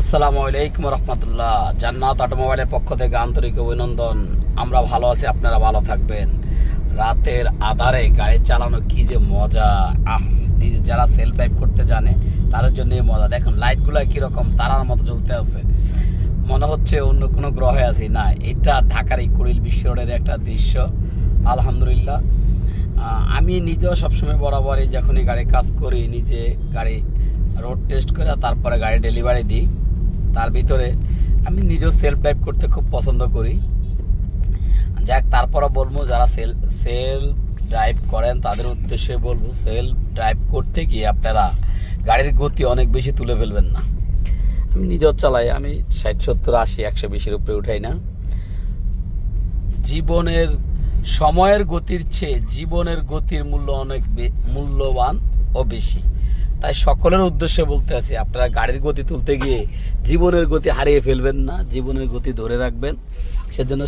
আসসালামু আলাইকুম রহমতুল্লাহ। জান্নাত অটোমোবাইলের পক্ষ থেকে আন্তরিক অভিনন্দন। আমরা ভালো আছি, আপনারা ভালো থাকবেন। রাতের আধারে গাড়ি চালানো কি যে মজা! নিজে যারা সেলফ ড্রাইভ করতে জানে তাদের জন্য মজা। দেখুন লাইটগুলো কীরকম তারার মতো জ্বলতে আছে, মনে হচ্ছে অন্য কোনো গ্রহে আছি। না, এটা ঢাকার এই কুড়িল বিশ্ব রোডের একটা দৃশ্য। আলহামদুলিল্লাহ, আমি নিজেও সবসময় বরাবরই যখনই গাড়ি কাজ করি নিজে গাড়ি রোড টেস্ট করে তারপরে গাড়ি ডেলিভারি দিই। তার ভিতরে আমি নিজেও সেলফ ড্রাইভ করতে খুব পছন্দ করি। যাক, তারপরও বলবো যারা সেলফ ড্রাইভ করেন তাদের উদ্দেশ্যে বলবো, সেলফ ড্রাইভ করতে গিয়ে আপনারা গাড়ির গতি অনেক বেশি তুলে ফেলবেন না। আমি নিজেও চালাই, আমি 60, 70, 80, 120-এর উপরে উঠাই না। জীবনের সময়ের গতির চেয়ে জীবনের গতির মূল্য অনেক মূল্যবান ও বেশি। তাই সকলের উদ্দেশ্যে বলতে আছি, আপনারা গাড়ির গতি তুলতে গিয়ে জীবনের গতি হারিয়ে ফেলবেন না, জীবনের গতি ধরে রাখবেন। সেজন্য